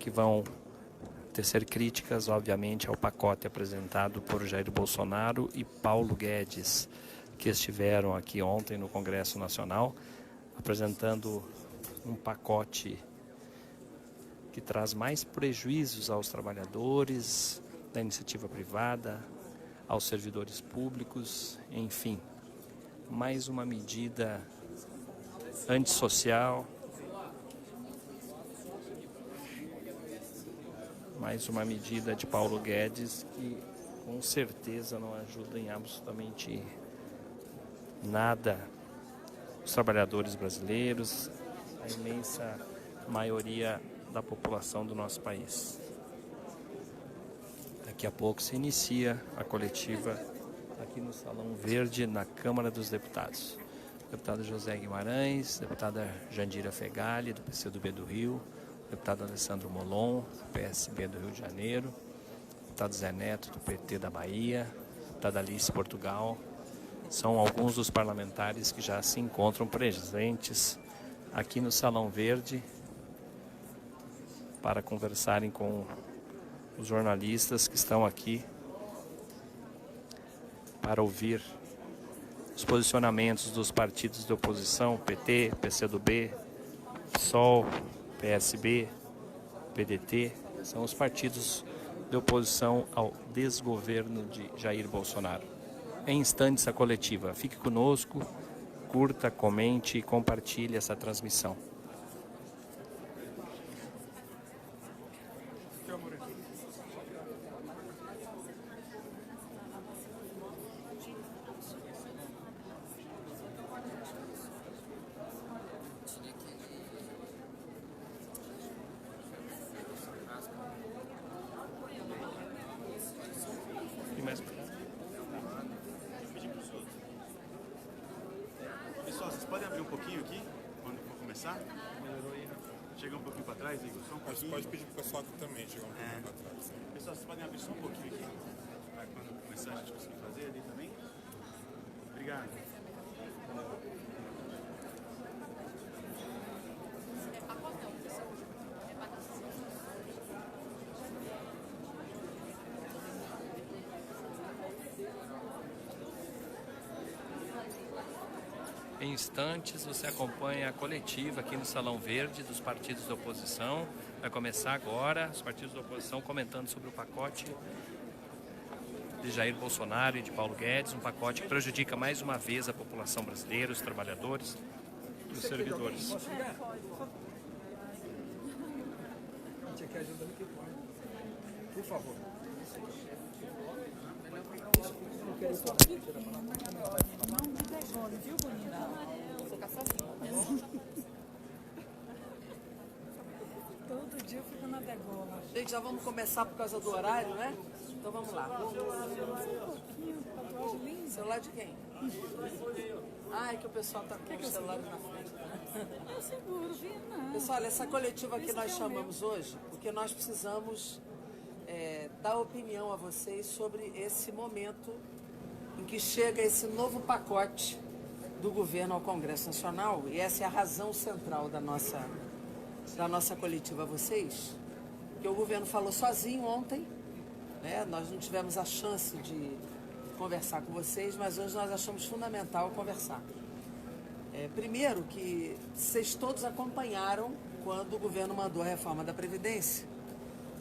que vão tecer críticas, obviamente, ao pacote apresentado por Jair Bolsonaro e Paulo Guedes, que estiveram aqui ontem no Congresso Nacional, apresentando um pacote que traz mais prejuízos aos trabalhadores da iniciativa privada, aos servidores públicos, enfim, mais uma medida antissocial, mais uma medida de Paulo Guedes que com certeza não ajuda em absolutamente nada os trabalhadores brasileiros, a imensa maioria da população do nosso país. Daqui a pouco se inicia a coletiva aqui no Salão Verde, na Câmara dos Deputados. Deputado José Guimarães, deputada Jandira Fegali, do PCdoB do Rio, deputado Alessandro Molon, do PSB do Rio de Janeiro, deputado Zé Neto, do PT da Bahia, deputada Alice Portugal. São alguns dos parlamentares que já se encontram presentes aqui no Salão Verde para conversarem com os jornalistas que estão aqui para ouvir os posicionamentos dos partidos de oposição, PT, PCdoB, PSOL, PSB, PDT, são os partidos de oposição ao desgoverno de Jair Bolsonaro. Em instantes a coletiva. Fique conosco, curta, comente e compartilhe essa transmissão. Pessoal, vocês podem abrir um pouquinho aqui, quando for começar? Chega um pouquinho para trás, Igor, só um pouquinho. Pode pedir para o pessoal aqui também chegar um pouquinho para trás. Pessoal, vocês podem abrir só um pouquinho aqui, para quando começar a gente conseguir fazer ali também. Obrigado. Em instantes você acompanha a coletiva aqui no Salão Verde dos partidos da oposição. Vai começar agora, os partidos da oposição comentando sobre o pacote de Jair Bolsonaro e de Paulo Guedes, um pacote que prejudica mais uma vez a população brasileira, os trabalhadores e os servidores. A gente aqui ajuda no que pode. Por favor. Viu, bonita? Vou ficar sozinha. Todo dia eu fico na degola. Gente, já vamos começar por causa do horário, né? Então vamos lá. Celular de quem? Ah, é que o pessoal tá com o celular na frente. Eu seguro, Vina. Pessoal, essa coletiva que nós chamamos hoje, porque nós precisamos dar opinião a vocês sobre esse momento em que chega esse novo pacote do governo ao Congresso Nacional, e essa é a razão central da nossa coletiva a vocês, que o governo falou sozinho ontem, né? Nós não tivemos a chance de conversar com vocês, mas hoje nós achamos fundamental conversar. Primeiro que vocês todos acompanharam quando o governo mandou a reforma da Previdência,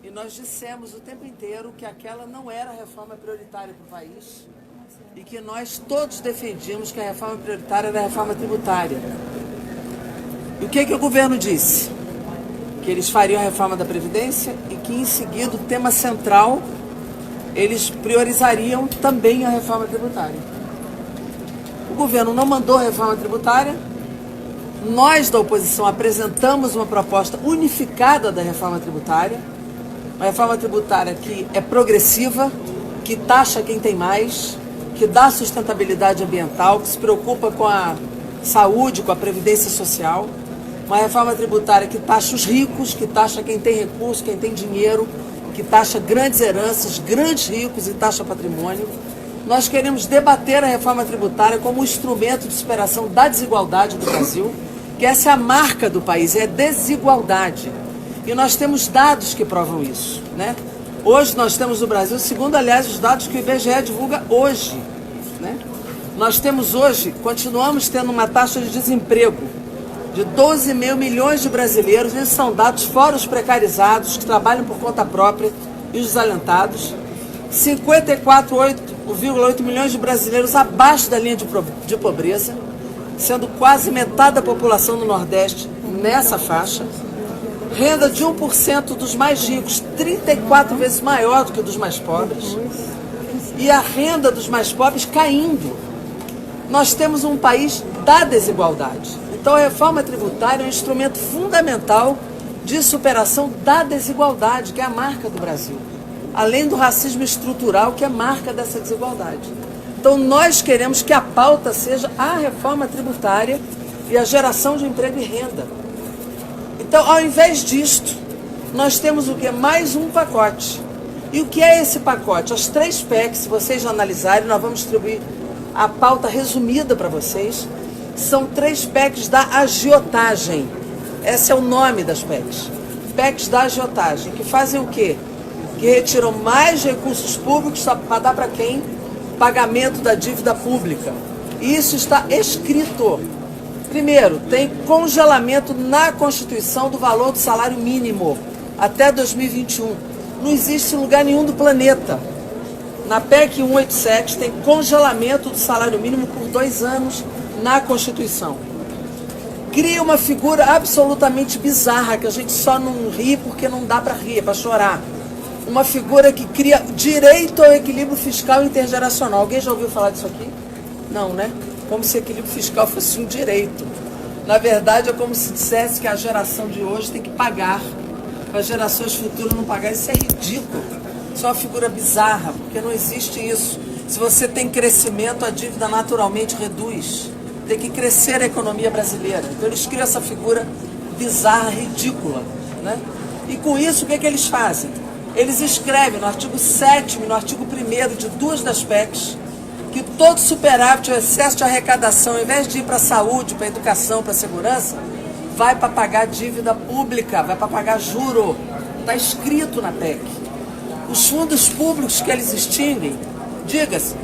e nós dissemos o tempo inteiro que aquela não era a reforma prioritária para o país, e que nós todos defendíamos que a reforma prioritária era a reforma tributária. E o que o governo disse? Que eles fariam a reforma da Previdência e que, em seguida, o tema central, eles priorizariam também a reforma tributária. O governo não mandou a reforma tributária, nós da oposição apresentamos uma proposta unificada da reforma tributária, uma reforma tributária que é progressiva, que taxa quem tem mais, que dá sustentabilidade ambiental, que se preocupa com a saúde, com a previdência social, uma reforma tributária que taxa os ricos, que taxa quem tem recursos, quem tem dinheiro, que taxa grandes heranças, grandes ricos e taxa patrimônio. Nós queremos debater a reforma tributária como um instrumento de superação da desigualdade do Brasil, que essa é a marca do país, é a desigualdade. E nós temos dados que provam isso, né? Hoje nós temos no Brasil, segundo, aliás, os dados que o IBGE divulga hoje, né? Nós temos hoje, continuamos tendo uma taxa de desemprego de 12,5 milhões de brasileiros, esses são dados fora os precarizados, que trabalham por conta própria, e os desalentados. 54,8 milhões de brasileiros abaixo da linha de pobreza, sendo quase metade da população do Nordeste nessa faixa. Renda de 1% dos mais ricos, 34 vezes maior do que dos mais pobres. E a renda dos mais pobres caindo. Nós temos um país da desigualdade. Então a reforma tributária é um instrumento fundamental de superação da desigualdade, que é a marca do Brasil. Além do racismo estrutural, que é marca dessa desigualdade. Então nós queremos que a pauta seja a reforma tributária e a geração de emprego e renda. Então, ao invés disto, nós temos o quê? Mais um pacote. E o que é esse pacote? As 3 PECs, se vocês analisarem, nós vamos distribuir a pauta resumida para vocês. São 3 PECs da agiotagem. Esse é o nome das PECs. PECs da agiotagem, que fazem o quê? Que retiram mais recursos públicos para dar para quem? Pagamento da dívida pública. E isso está escrito. Primeiro, tem congelamento na Constituição do valor do salário mínimo até 2021. Não existe em lugar nenhum do planeta. Na PEC 187 tem congelamento do salário mínimo por 2 anos na Constituição. Cria uma figura absolutamente bizarra, que a gente só não ri porque não dá para rir, é para chorar. Uma figura que cria direito ao equilíbrio fiscal intergeracional. Alguém já ouviu falar disso aqui? Não, né? Como se equilíbrio fiscal fosse um direito. Na verdade, é como se dissesse que a geração de hoje tem que pagar, para as gerações futuras não pagar. Isso é ridículo. Isso é uma figura bizarra, porque não existe isso. Se você tem crescimento, a dívida naturalmente reduz. Tem que crescer a economia brasileira. Então eles criam essa figura bizarra, ridícula, né? E com isso, o que eles fazem? Eles escrevem no artigo 7º e no artigo 1º de 2 das PECs que todo superávit ou excesso de arrecadação, ao invés de ir para a saúde, para a educação, para a segurança, vai para pagar dívida pública, vai para pagar juro. Está escrito na PEC. Os fundos públicos que eles extinguem, diga-se,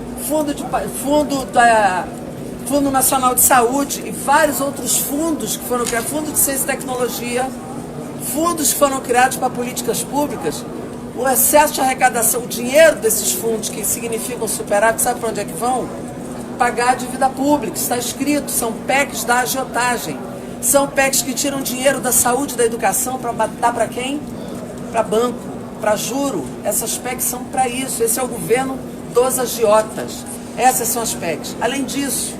Fundo Nacional de Saúde e vários outros fundos que foram criados, Fundo de Ciência e Tecnologia, fundos que foram criados para políticas públicas. O excesso de arrecadação, o dinheiro desses fundos que significam superávit, sabe para onde é que vão? Pagar a dívida pública, está escrito, são PECs da agiotagem. São PECs que tiram dinheiro da saúde e da educação para dar para quem? Para banco, para juro. Essas PECs são para isso, esse é o governo dos agiotas. Essas são as PECs. Além disso,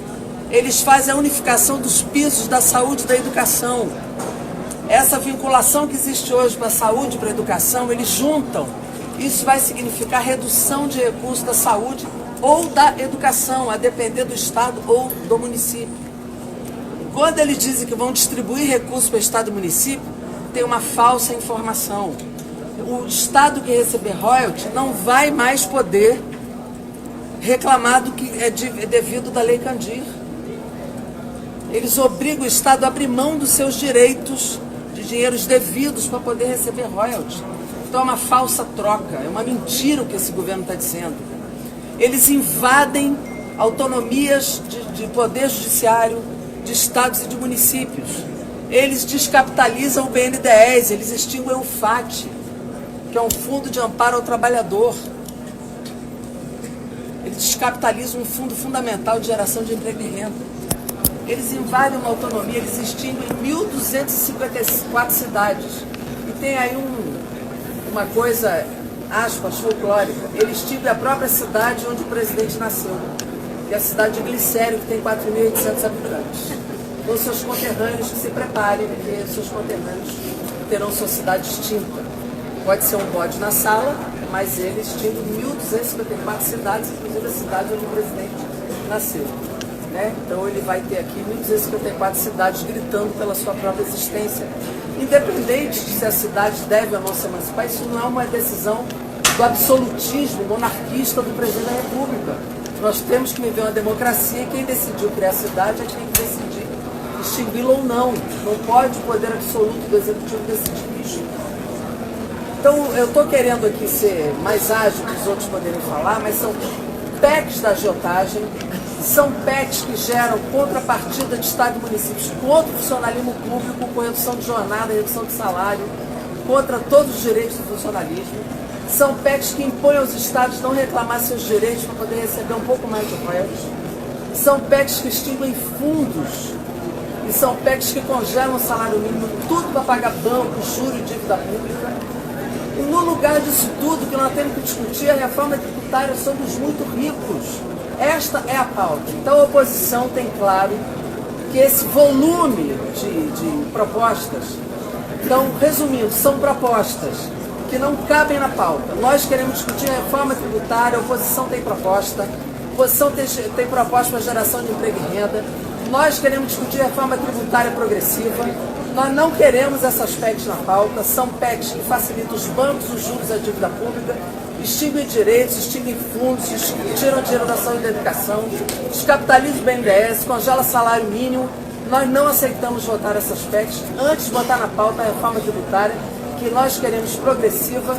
eles fazem a unificação dos pisos da saúde e da educação. Essa vinculação que existe hoje para a saúde e para a educação, eles juntam. Isso vai significar redução de recursos da saúde ou da educação, a depender do Estado ou do município. Quando eles dizem que vão distribuir recursos para o Estado e município, tem uma falsa informação. O Estado que receber royalty não vai mais poder reclamar do que é devido da Lei Candir. Eles obrigam o Estado a abrir mão dos seus direitos de dinheiros devidos para poder receber royalties. Então é uma falsa troca, é uma mentira o que esse governo está dizendo. Eles invadem autonomias de poder judiciário, de estados e de municípios. Eles descapitalizam o BNDES, eles extinguem o FAT, que é um fundo de amparo ao trabalhador. Eles descapitalizam um fundo fundamental de geração de emprego e renda. Eles invadem uma autonomia, eles extinguem 1.254 cidades. E tem aí uma coisa, aspas, folclórica. Ele extingue a própria cidade onde o presidente nasceu, que é a cidade de Glicério, que tem 4.800 habitantes. Então, seus conterrâneos que se preparem, porque seus conterrâneos terão sua cidade extinta. Pode ser um bode na sala, mas ele extingue 1.254 cidades, inclusive a cidade onde o presidente nasceu. Né? Então ele vai ter aqui 1.254 cidades gritando pela sua própria existência. Independente de se a cidade deve ou não se emancipar, isso não é uma decisão do absolutismo monarquista do presidente da República. Nós temos que viver uma democracia e quem decidiu criar a cidade é quem decidir extingui-la ou não. Não pode o poder absoluto do executivo decidir isso. Então, eu estou querendo aqui ser mais ágil para os outros poderem falar, mas são PECs da agiotagem, são PECs que geram contrapartida de Estado e municípios contra o funcionalismo público, com redução de jornada, redução de salário, contra todos os direitos do funcionalismo. São PECs que impõem aos Estados não reclamar seus direitos para poder receber um pouco mais de royalties. São PECs que extinguem fundos e são PECs que congelam o salário mínimo, tudo para pagar banco, juro e dívida pública. E no lugar disso tudo, o que nós temos que discutir é a reforma tributária sobre os muito ricos. Esta é a pauta. Então a oposição tem claro que esse volume de propostas, então, resumindo, são propostas que não cabem na pauta. Nós queremos discutir a reforma tributária, a oposição tem proposta, a oposição tem proposta para geração de emprego e renda. Nós queremos discutir a reforma tributária progressiva. Nós não queremos essas PECs na pauta. São PECs que facilitam os bancos, os juros, a dívida pública, extinguem direitos, extinguem fundos, tiram dinheiro da saúde e da educação, descapitalizam o BNDES, congela salário mínimo. Nós não aceitamos votar essas PECs antes de botar na pauta a reforma tributária, que nós queremos progressiva,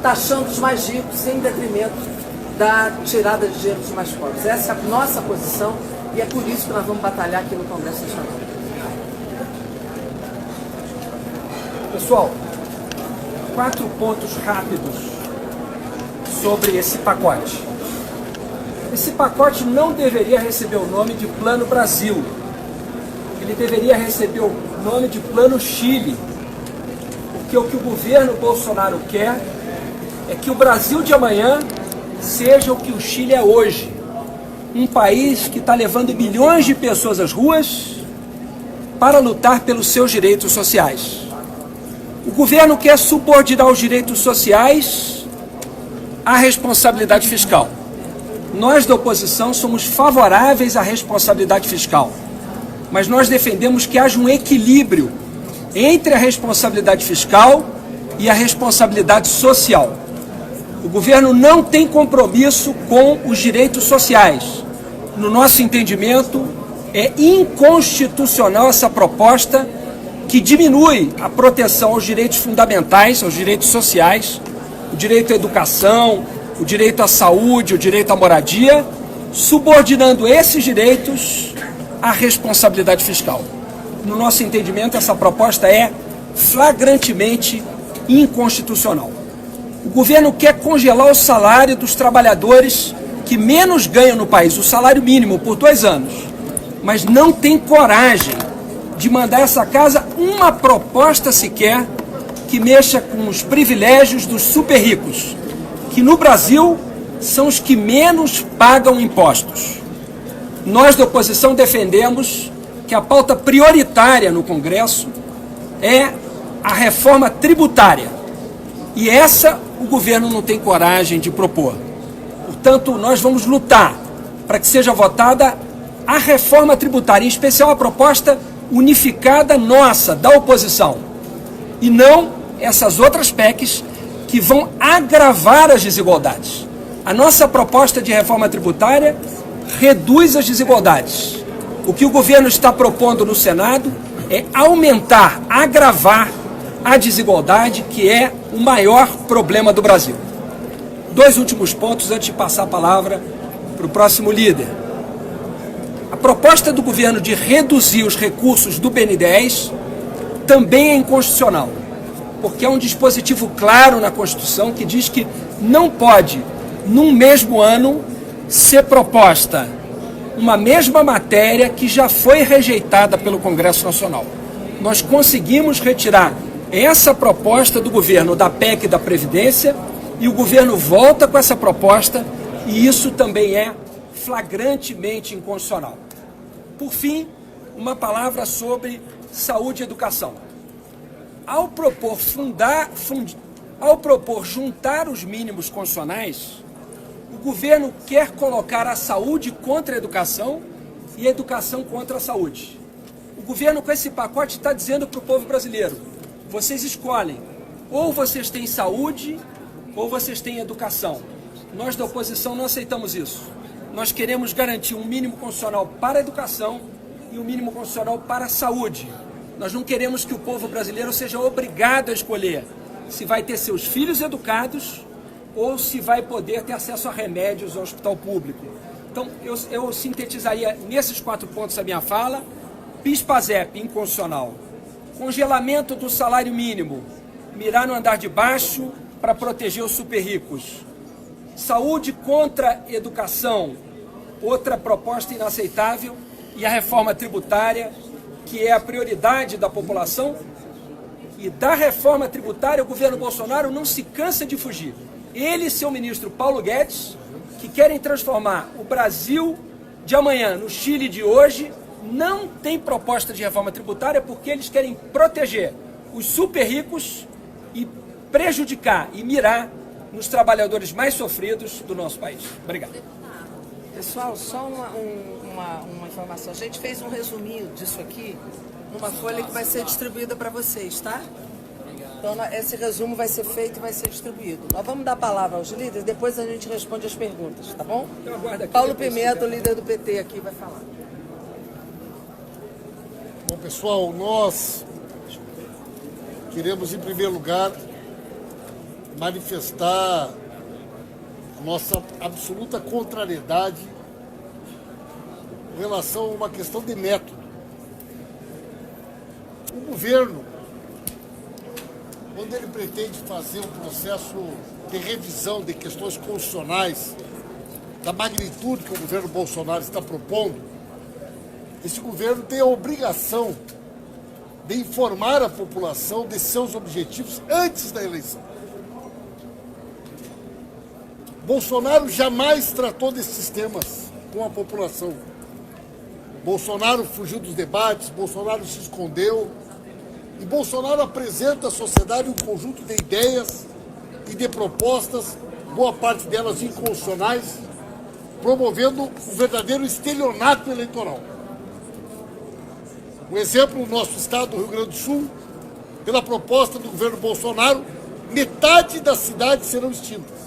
taxando os mais ricos em detrimento da tirada de dinheiro dos mais pobres. Essa é a nossa posição e é por isso que nós vamos batalhar aqui no Congresso Nacional. Pessoal, 4 pontos rápidos sobre esse pacote. Esse pacote não deveria receber o nome de Plano Brasil. Ele deveria receber o nome de Plano Chile. Porque o que o governo Bolsonaro quer é que o Brasil de amanhã seja o que o Chile é hoje. Um país que está levando milhões de pessoas às ruas para lutar pelos seus direitos sociais. O governo quer subordinar os direitos sociais à responsabilidade fiscal. Nós da oposição somos favoráveis à responsabilidade fiscal, mas nós defendemos que haja um equilíbrio entre a responsabilidade fiscal e a responsabilidade social. O governo não tem compromisso com os direitos sociais. No nosso entendimento, é inconstitucional essa proposta que diminui a proteção aos direitos fundamentais, aos direitos sociais, o direito à educação, o direito à saúde, o direito à moradia, subordinando esses direitos à responsabilidade fiscal. No nosso entendimento, essa proposta é flagrantemente inconstitucional. O governo quer congelar o salário dos trabalhadores que menos ganham no país, o salário mínimo, por 2 anos, mas não tem coragem de mandar essa casa uma proposta sequer que mexa com os privilégios dos super ricos, que no Brasil são os que menos pagam impostos. Nós da oposição defendemos que a pauta prioritária no Congresso é a reforma tributária. E essa o governo não tem coragem de propor. Portanto, nós vamos lutar para que seja votada a reforma tributária, em especial a proposta unificada nossa, da oposição, e não essas outras PECs que vão agravar as desigualdades. A nossa proposta de reforma tributária reduz as desigualdades. O que o governo está propondo no Senado é aumentar, agravar a desigualdade, que é o maior problema do Brasil. 2 últimos pontos antes de passar a palavra para o próximo líder. A proposta do governo de reduzir os recursos do BNDES também é inconstitucional, porque é um dispositivo claro na Constituição que diz que não pode, num mesmo ano, ser proposta uma mesma matéria que já foi rejeitada pelo Congresso Nacional. Nós conseguimos retirar essa proposta do governo da PEC da Previdência e o governo volta com essa proposta, e isso também é flagrantemente inconstitucional. Por fim, uma palavra sobre saúde e educação. Ao propor juntar os mínimos constitucionais, o governo quer colocar a saúde contra a educação e a educação contra a saúde. O governo, com esse pacote, está dizendo para o povo brasileiro: vocês escolhem, ou vocês têm saúde ou vocês têm educação. Nós da oposição não aceitamos isso. Nós queremos garantir um mínimo constitucional para a educação e um mínimo constitucional para a saúde. Nós não queremos que o povo brasileiro seja obrigado a escolher se vai ter seus filhos educados ou se vai poder ter acesso a remédios ao hospital público. Então, eu sintetizaria nesses 4 pontos a minha fala. PIS/PASEP, inconstitucional. Congelamento do salário mínimo, mirar no andar de baixo para proteger os super ricos. Saúde contra educação, outra proposta inaceitável. E a reforma tributária, que é a prioridade da população. E da reforma tributária, o governo Bolsonaro não se cansa de fugir. Ele e seu ministro Paulo Guedes, que querem transformar o Brasil de amanhã no Chile de hoje, não tem proposta de reforma tributária porque eles querem proteger os super ricos e prejudicar e mirar nos trabalhadores mais sofridos do nosso país. Obrigado. Pessoal, só uma informação. A gente fez um resuminho disso aqui numa folha que vai ser distribuída para vocês, tá? Então, esse resumo vai ser feito e vai ser distribuído. Nós vamos dar a palavra aos líderes, depois a gente responde as perguntas, tá bom? Paulo Pimenta, o líder do PT aqui, vai falar. Bom, pessoal, nós queremos, em primeiro lugar, manifestar a nossa absoluta contrariedade em relação a uma questão de método. O governo, quando ele pretende fazer um processo de revisão de questões constitucionais da magnitude que o governo Bolsonaro está propondo, esse governo tem a obrigação de informar a população de seus objetivos antes da eleição. Bolsonaro jamais tratou desses temas com a população. Bolsonaro fugiu dos debates, Bolsonaro se escondeu, e Bolsonaro apresenta à sociedade um conjunto de ideias e de propostas, boa parte delas inconstitucionais, promovendo um verdadeiro estelionato eleitoral. Um exemplo, no nosso estado, do Rio Grande do Sul, pela proposta do governo Bolsonaro, metade das cidades serão extintas.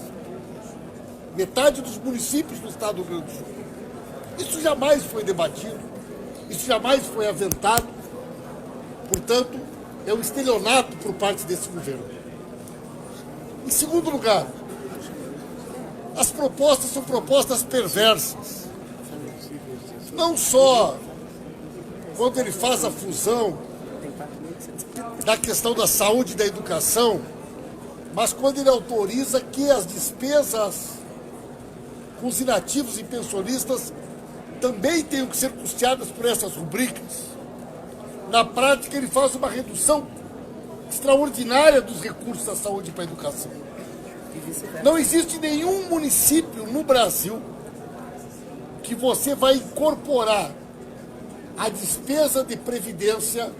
Metade dos municípios do estado do Rio Grande do Sul. Isso jamais foi debatido, isso jamais foi aventado, portanto, é um estelionato por parte desse governo. Em segundo lugar, as propostas são propostas perversas. Não só quando ele faz a fusão da questão da saúde e da educação, mas quando ele autoriza que as despesas com os inativos e pensionistas também tenham que ser custeadas por essas rubricas. Na prática, ele faz uma redução extraordinária dos recursos da saúde para a educação. Não existe nenhum município no Brasil que você vai incorporar a despesa de previdência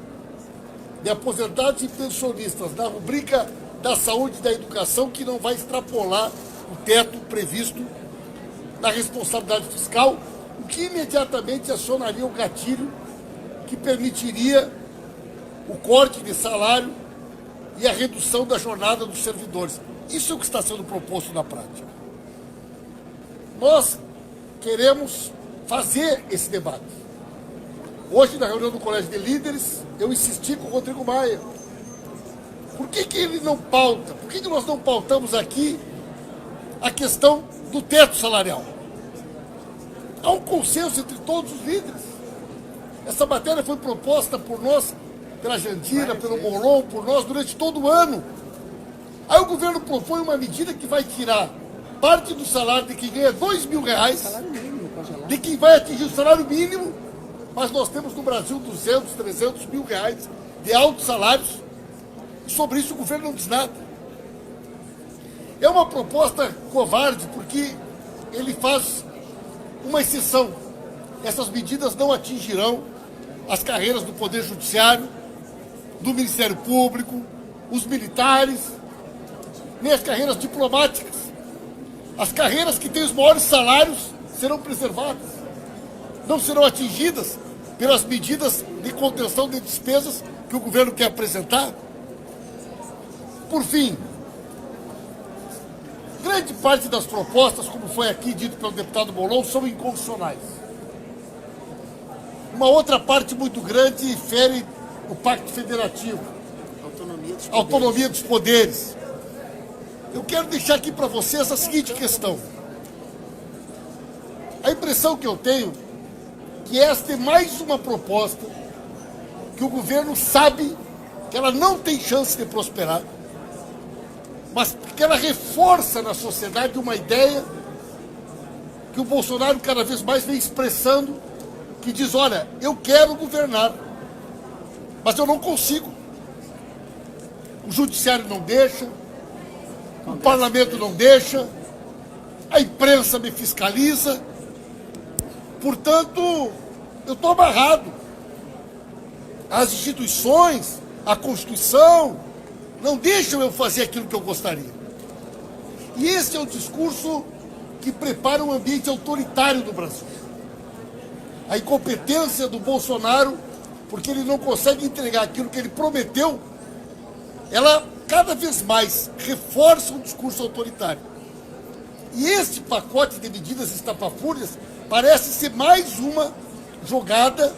de aposentados e pensionistas na rubrica da saúde e da educação que não vai extrapolar o teto previsto na responsabilidade fiscal, o que imediatamente acionaria o gatilho que permitiria o corte de salário e a redução da jornada dos servidores. Isso é o que está sendo proposto na prática. Nós queremos fazer esse debate. Hoje, na reunião do Colégio de Líderes, eu insisti com o Rodrigo Maia. Por que ele não pauta? Por que nós não pautamos aqui a questão do teto salarial? Há um consenso entre todos os líderes. Essa matéria foi proposta por nós, pela Jandira, pelo Molon, por nós durante todo o ano. Aí o governo propõe uma medida que vai tirar parte do salário de quem ganha R$2.000, de quem vai atingir o salário mínimo, mas nós temos no Brasil 200, 300 mil reais de altos salários, e sobre isso o governo não diz nada. É uma proposta covarde, porque ele faz uma exceção. Essas medidas não atingirão as carreiras do Poder Judiciário, do Ministério Público, os militares, nem as carreiras diplomáticas. As carreiras que têm os maiores salários serão preservadas, não serão atingidas pelas medidas de contenção de despesas que o governo quer apresentar. Por fim, grande parte das propostas, como foi aqui dito pelo deputado Molon, são inconstitucionais. Uma outra parte muito grande fere o Pacto Federativo. autonomia dos poderes. Eu quero deixar aqui para vocês a seguinte questão. A impressão que eu tenho é que esta é mais uma proposta que o governo sabe que ela não tem chance de prosperar, mas que ela reforça na sociedade uma ideia que o Bolsonaro cada vez mais vem expressando, que diz, olha, eu quero governar, mas eu não consigo. O judiciário não deixa, o parlamento não deixa, a imprensa me fiscaliza, portanto, eu estou amarrado. As instituições, a Constituição, não deixam eu fazer aquilo que eu gostaria. E esse é o discurso que prepara um ambiente autoritário do Brasil. A incompetência do Bolsonaro, porque ele não consegue entregar aquilo que ele prometeu, ela cada vez mais reforça o discurso autoritário. E este pacote de medidas estapafúrdias parece ser mais uma jogada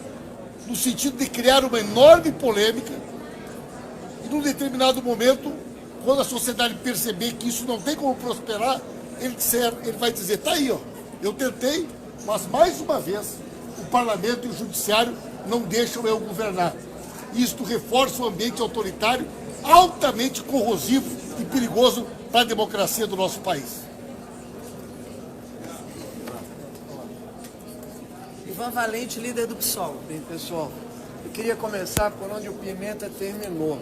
no sentido de criar uma enorme polêmica e, num determinado momento, quando a sociedade perceber que isso não tem como prosperar, ele vai dizer, tá aí, ó, eu tentei, mas mais uma vez o parlamento e o judiciário não deixam eu governar. Isto reforça o ambiente autoritário altamente corrosivo e perigoso para a democracia do nosso país. Ivan Valente, líder do PSOL. Bem, pessoal, eu queria começar por onde o Pimenta terminou.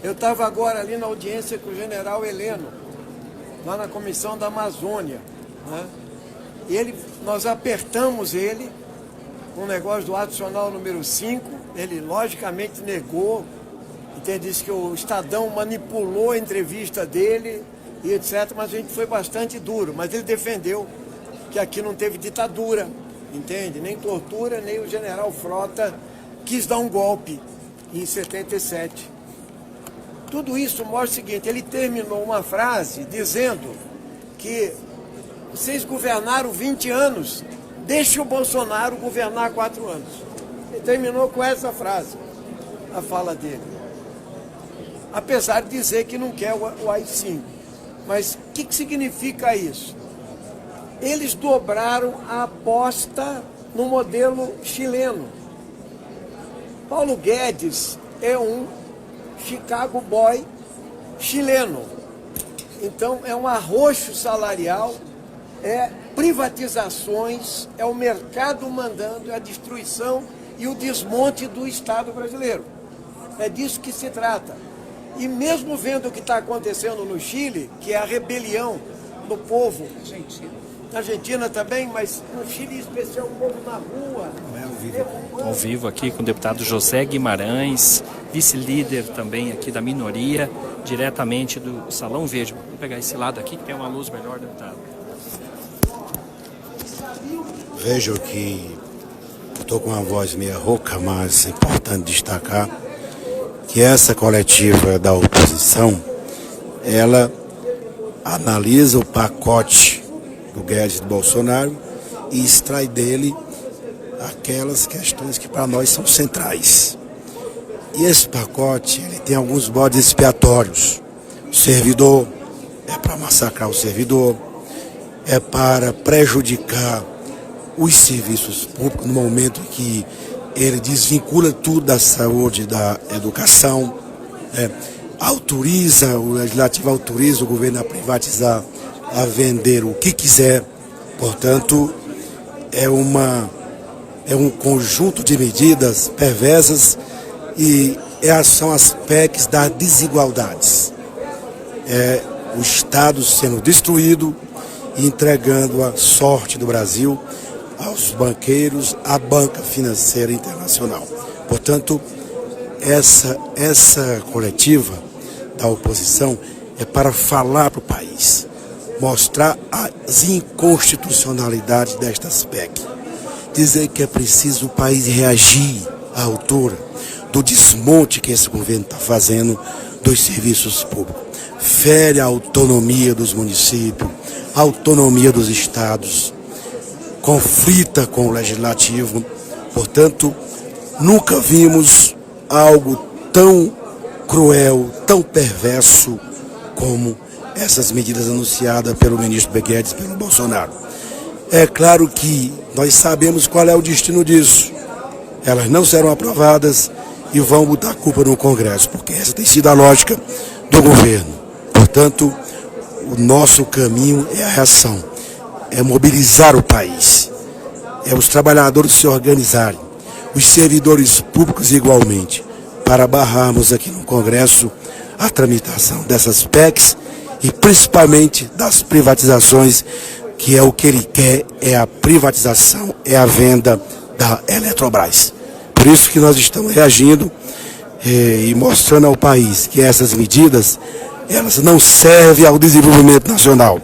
Eu estava agora ali na audiência com o general Heleno, lá na Comissão da Amazônia, né? E nós apertamos ele com o negócio do adicional número 5, ele logicamente negou, disse que o Estadão manipulou a entrevista dele e etc, mas a gente foi bastante duro, mas ele defendeu que aqui não teve ditadura, entende? Nem tortura, nem o general Frota quis dar um golpe em 77. Tudo isso mostra o seguinte, ele terminou uma frase dizendo que vocês governaram 20 anos, deixe o Bolsonaro governar 4 anos. Ele terminou com essa frase, a fala dele. Apesar de dizer que não quer o AI-5. Mas o que significa isso? Eles dobraram a aposta no modelo chileno. Paulo Guedes é um Chicago Boy chileno. Então é um arroxo salarial, é privatizações, é o mercado mandando, é a destruição e o desmonte do Estado brasileiro. É disso que se trata. E mesmo vendo o que está acontecendo no Chile, que é a rebelião do povo, na Argentina também, mas no Chile em especial o povo na rua. Ao vivo aqui com o deputado José Guimarães, vice-líder também aqui da minoria, diretamente do Salão Verde. Vou pegar esse lado aqui que tem uma luz melhor, deputado. Vejo que estou com uma voz meio rouca, mas é importante destacar que essa coletiva da oposição, ela analisa o pacote do Guedes e do Bolsonaro e extrai dele aquelas questões que para nós são centrais. E esse pacote, ele tem alguns bodes expiatórios. O servidor é para massacrar o servidor, é para prejudicar os serviços públicos no momento que ele desvincula tudo da saúde, da educação, autoriza, o legislativo autoriza o governo a privatizar, a vender o que quiser. Portanto, é um conjunto de medidas perversas e são as PECs das desigualdades. É o Estado sendo destruído e entregando a sorte do Brasil aos banqueiros, à banca financeira internacional. Portanto, essa coletiva da oposição é para falar para o país, mostrar as inconstitucionalidades destas PEC, dizer que é preciso o país reagir à altura do desmonte que esse governo está fazendo dos serviços públicos. Fere a autonomia dos municípios, a autonomia dos estados, conflita com o legislativo. Portanto, nunca vimos algo tão cruel, tão perverso como essas medidas anunciadas pelo ministro Guedes, pelo Bolsonaro. É claro que nós sabemos qual é o destino disso. Elas não serão aprovadas e vão botar a culpa no Congresso, porque essa tem sido a lógica do governo. Portanto, o nosso caminho é a reação, é mobilizar o país, é os trabalhadores se organizarem, os servidores públicos igualmente, para barrarmos aqui no Congresso a tramitação dessas PECs e principalmente das privatizações, que é o que ele quer, é a privatização, é a venda da Eletrobras. Por isso que nós estamos reagindo e mostrando ao país que essas medidas, elas não servem ao desenvolvimento nacional.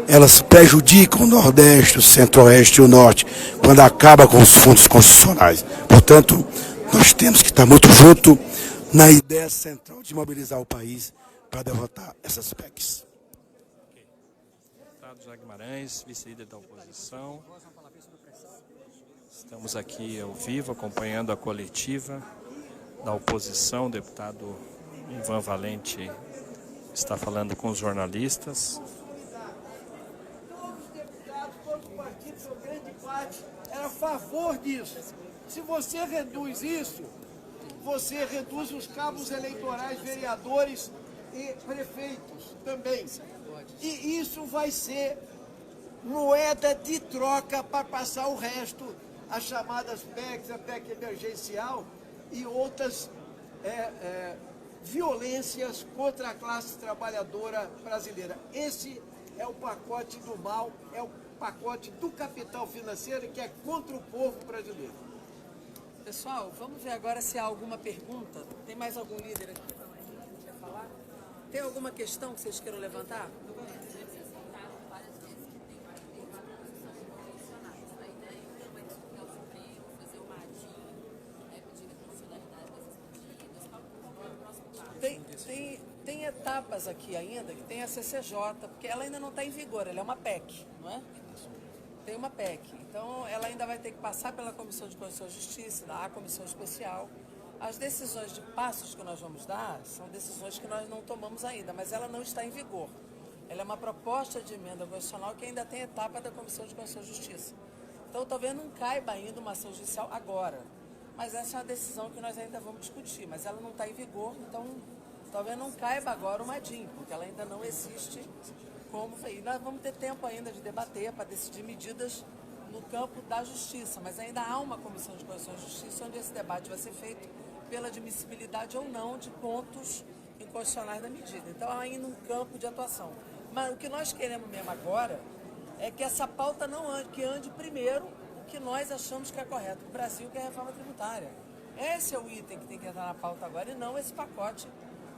Elas prejudicam o Nordeste, o Centro-Oeste e o Norte, quando acaba com os fundos constitucionais. Portanto, nós temos que estar muito junto na ideia central de mobilizar o país para derrotar essas PECs. Deputado José Guimarães, vice-líder da oposição. Estamos aqui ao vivo acompanhando a coletiva da oposição. O deputado Ivan Valente está falando com os jornalistas. Todos os deputados, todos os partidos, sua grande parte, era a favor disso. Se você reduz isso, você reduz os cabos eleitorais, vereadores e prefeitos também. E isso vai ser moeda de troca para passar o resto, as chamadas PECs, a PEC emergencial e outras violências contra a classe trabalhadora brasileira. Esse é o pacote do mal, é o pacote do capital financeiro que é contra o povo brasileiro. Pessoal, vamos ver agora se há alguma pergunta. Tem mais algum líder aqui que quer falar? Tem alguma questão que vocês queiram levantar? Tem etapas aqui ainda, que tem a CCJ, porque ela ainda não está em vigor, ela é uma PEC, não é? Tem uma PEC, então ela ainda vai ter que passar pela Comissão de Constituição e Justiça, da Comissão Especial. As decisões de passos que nós vamos dar são decisões que nós não tomamos ainda, mas ela não está em vigor. Ela é uma proposta de emenda constitucional que ainda tem etapa da Comissão de Constituição e Justiça. Então talvez não caiba ainda uma ação judicial agora, mas essa é uma decisão que nós ainda vamos discutir, mas ela não está em vigor, então talvez não caiba agora o MADIM, porque ela ainda não existe como foi. Nós vamos ter tempo ainda de debater para decidir medidas no campo da justiça, mas ainda há uma Comissão de Constituição e Justiça onde esse debate vai ser feito pela admissibilidade ou não de pontos inconstitucionais da medida. Então há ainda um campo de atuação. Mas o que nós queremos mesmo agora é que essa pauta não ande, que ande primeiro o que nós achamos que é correto. O Brasil quer reforma tributária. Esse é o item que tem que entrar na pauta agora e não esse pacote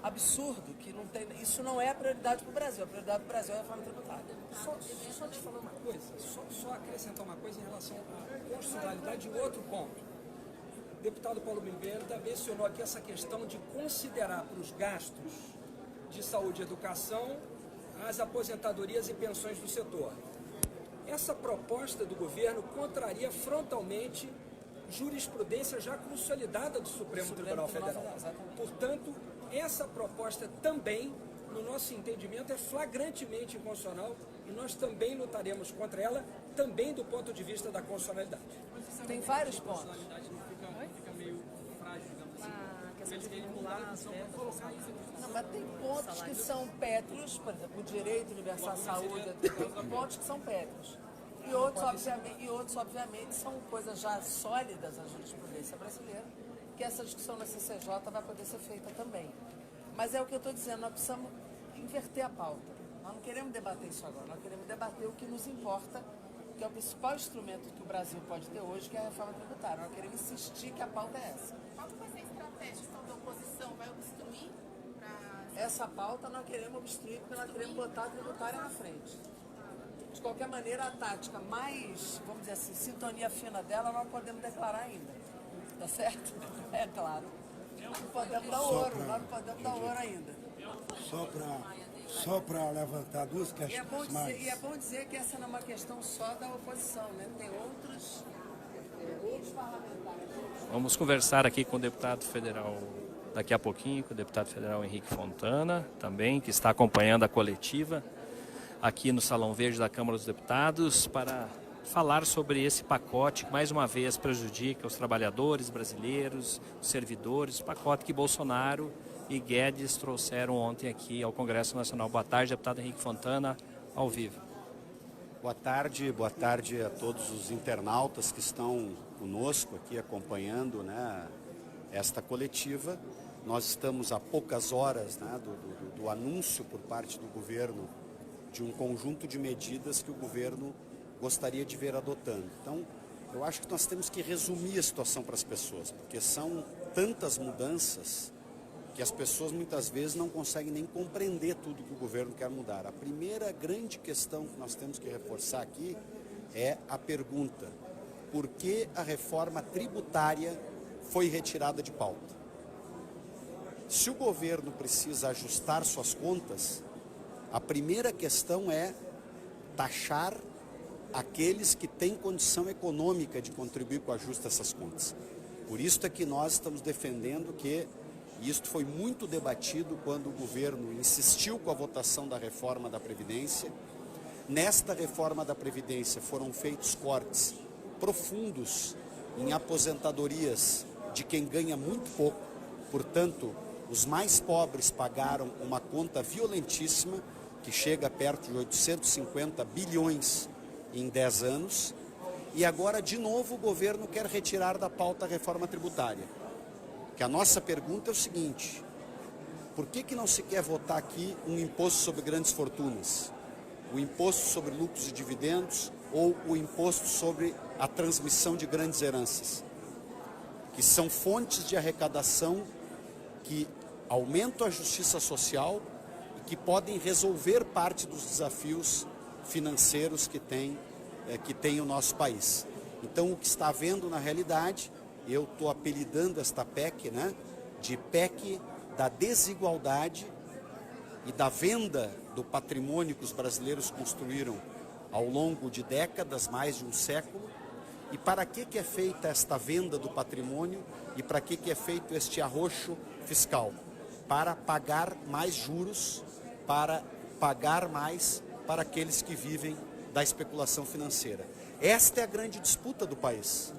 absurdo, que não tem, isso não é a prioridade para o Brasil. A prioridade para o Brasil é a reforma tributária. Só te falar uma coisa, só acrescentar uma coisa em relação à constitucionalidade de outro ponto. O deputado Paulo Mbemba mencionou aqui essa questão de considerar para os gastos de saúde e educação as aposentadorias e pensões do setor. Essa proposta do governo contraria frontalmente jurisprudência já consolidada do Supremo Tribunal Federal. Portanto, essa proposta também, no nosso entendimento, é flagrantemente inconstitucional e nós também lutaremos contra ela, também do ponto de vista da constitucionalidade. Tem vários pontos. Fica meio frágil, digamos assim. Não, mas tem pontos que são pétreos, por exemplo, o direito universal à saúde, tem pontos que são pétreos. E outros, obviamente, são coisas já sólidas na jurisprudência brasileira, que essa discussão na CCJ vai poder ser feita também. Mas é o que eu estou dizendo, nós precisamos inverter a pauta. Nós não queremos debater isso agora, nós queremos debater o que nos importa, que é o principal instrumento que o Brasil pode ter hoje, que é a reforma tributária. Nós queremos insistir que a pauta é essa. Qual vai ser a estratégia da oposição? Vai obstruir? Essa pauta nós queremos obstruir, porque nós queremos botar a tributária na frente. De qualquer maneira, a tática mais, vamos dizer assim, sintonia fina dela, nós podemos declarar ainda. Tá certo? É claro. Não podemos dar ouro, nós não podemos dar ouro ainda. Só para levantar duas questões mais. E é bom dizer que essa não é uma questão só da oposição, né? Tem outros parlamentares. Vamos conversar aqui com o deputado federal daqui a pouquinho com o deputado federal Henrique Fontana, também, que está acompanhando a coletiva aqui no Salão Verde da Câmara dos Deputados, para falar sobre esse pacote que mais uma vez prejudica os trabalhadores brasileiros, os servidores, o pacote que Bolsonaro e Guedes trouxeram ontem aqui ao Congresso Nacional. Boa tarde, deputado Henrique Fontana, ao vivo. Boa tarde a todos os internautas que estão conosco aqui acompanhando, né, esta coletiva. Nós estamos a poucas horas, né, do anúncio por parte do governo de um conjunto de medidas que o governo gostaria de ver adotando. Então, eu acho que nós temos que resumir a situação para as pessoas, porque são tantas mudanças que as pessoas muitas vezes não conseguem nem compreender tudo que o governo quer mudar. A primeira grande questão que nós temos que reforçar aqui é a pergunta: por que a reforma tributária foi retirada de pauta? Se o governo precisa ajustar suas contas, a primeira questão é taxar aqueles que têm condição econômica de contribuir com o ajuste dessas contas. Por isso é que nós estamos defendendo que, e isto foi muito debatido quando o governo insistiu com a votação da reforma da Previdência. Nesta reforma da Previdência foram feitos cortes profundos em aposentadorias de quem ganha muito pouco. Portanto, os mais pobres pagaram uma conta violentíssima, que chega perto de 850 bilhões em 10 anos, e agora, de novo, o governo quer retirar da pauta a reforma tributária. Que a nossa pergunta é o seguinte: por que não se quer votar aqui um imposto sobre grandes fortunas, o imposto sobre lucros e dividendos ou o imposto sobre a transmissão de grandes heranças, que são fontes de arrecadação que aumentam a justiça social e que podem resolver parte dos desafios financeiros que tem o nosso país. Então, o que está havendo na realidade, eu estou apelidando esta PEC, né, de PEC da desigualdade e da venda do patrimônio que os brasileiros construíram ao longo de décadas, mais de um século. E para que é feita esta venda do patrimônio e para que é feito este arroxo fiscal? Para pagar mais juros, para pagar mais para aqueles que vivem da especulação financeira. Esta é a grande disputa do país.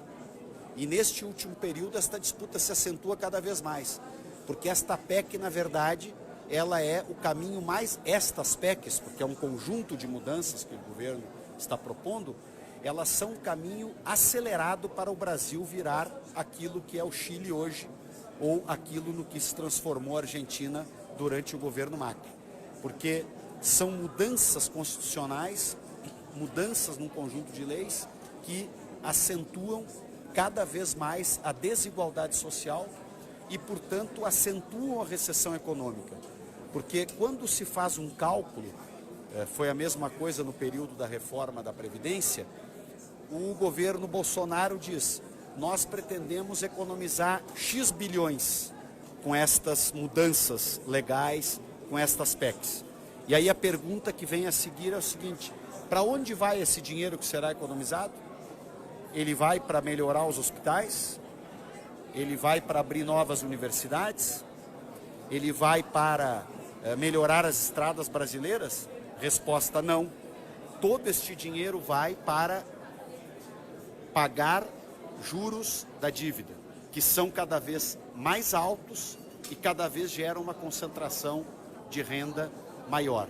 E neste último período esta disputa se acentua cada vez mais, porque esta PEC, na verdade, ela é o caminho mais... Estas PECs, porque é um conjunto de mudanças que o governo está propondo, elas são um caminho acelerado para o Brasil virar aquilo que é o Chile hoje, ou aquilo no que se transformou a Argentina durante o governo Macri. Porque são mudanças constitucionais, mudanças num conjunto de leis que acentuam cada vez mais a desigualdade social e, portanto, acentuam a recessão econômica. Porque quando se faz um cálculo, foi a mesma coisa no período da reforma da Previdência, o governo Bolsonaro diz: nós pretendemos economizar X bilhões com estas mudanças legais, com estas PECs. E aí a pergunta que vem a seguir é o seguinte: para onde vai esse dinheiro que será economizado? Ele vai para melhorar os hospitais? Ele vai para abrir novas universidades? Ele vai para melhorar as estradas brasileiras? Resposta: não. Todo este dinheiro vai para pagar juros da dívida, que são cada vez mais altos e cada vez geram uma concentração de renda maior.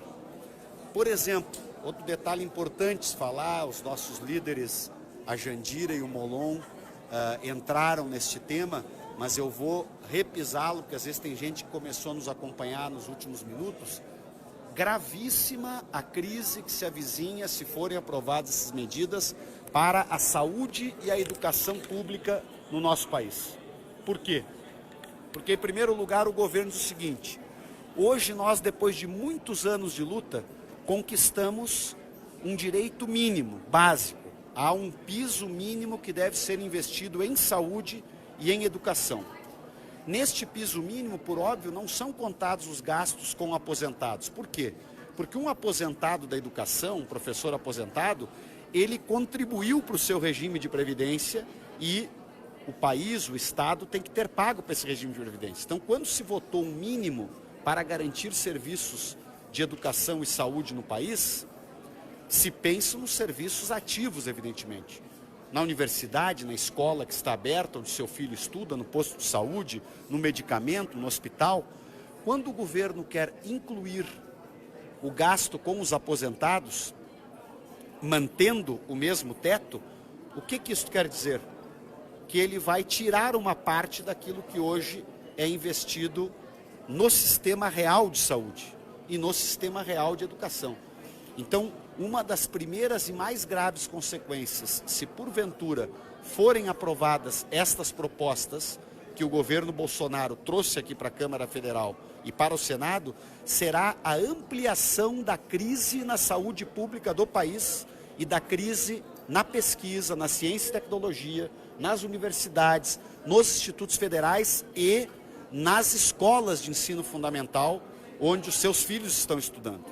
Por exemplo, outro detalhe importante falar, os nossos líderes, a Jandira e o Molon, entraram neste tema, mas eu vou repisá-lo, porque às vezes tem gente que começou a nos acompanhar nos últimos minutos. Gravíssima a crise que se avizinha se forem aprovadas essas medidas para a saúde e a educação pública no nosso país. Por quê? Porque, em primeiro lugar, o governo diz o seguinte: hoje nós, depois de muitos anos de luta, conquistamos um direito mínimo, básico. Há um piso mínimo que deve ser investido em saúde e em educação. Neste piso mínimo, por óbvio, não são contados os gastos com aposentados. Por quê? Porque um aposentado da educação, um professor aposentado, ele contribuiu para o seu regime de previdência e o país, o Estado, tem que ter pago para esse regime de previdência. Então, quando se votou um mínimo para garantir serviços de educação e saúde no país, se pensa nos serviços ativos, evidentemente. Na universidade, na escola que está aberta, onde seu filho estuda, no posto de saúde, no medicamento, no hospital. Quando o governo quer incluir o gasto com os aposentados, mantendo o mesmo teto, o que isso quer dizer? Que ele vai tirar uma parte daquilo que hoje é investido no sistema real de saúde e no sistema real de educação. Então, uma das primeiras e mais graves consequências, se porventura forem aprovadas estas propostas que o governo Bolsonaro trouxe aqui para a Câmara Federal e para o Senado, será a ampliação da crise na saúde pública do país e da crise na pesquisa, na ciência e tecnologia, nas universidades, nos institutos federais e nas escolas de ensino fundamental, onde os seus filhos estão estudando.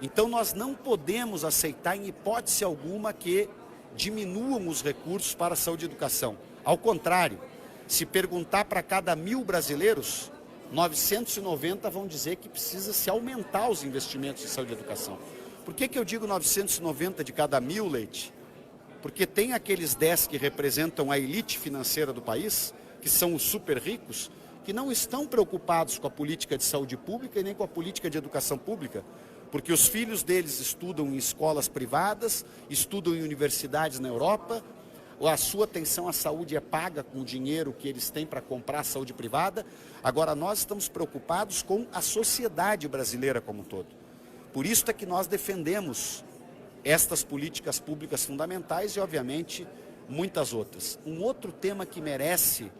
Então nós não podemos aceitar em hipótese alguma que diminuam os recursos para a saúde e educação. Ao contrário, se perguntar para cada 1.000 brasileiros, 990 vão dizer que precisa se aumentar os investimentos em saúde e educação. Por que eu digo 990 de cada 1.000, Leite? Porque tem aqueles 10 que representam a elite financeira do país, que são os super ricos, que não estão preocupados com a política de saúde pública e nem com a política de educação pública, porque os filhos deles estudam em escolas privadas, estudam em universidades na Europa, a sua atenção à saúde é paga com o dinheiro que eles têm para comprar saúde privada. Agora, nós estamos preocupados com a sociedade brasileira como um todo. Por isso é que nós defendemos estas políticas públicas fundamentais e, obviamente, muitas outras. Um outro tema que merece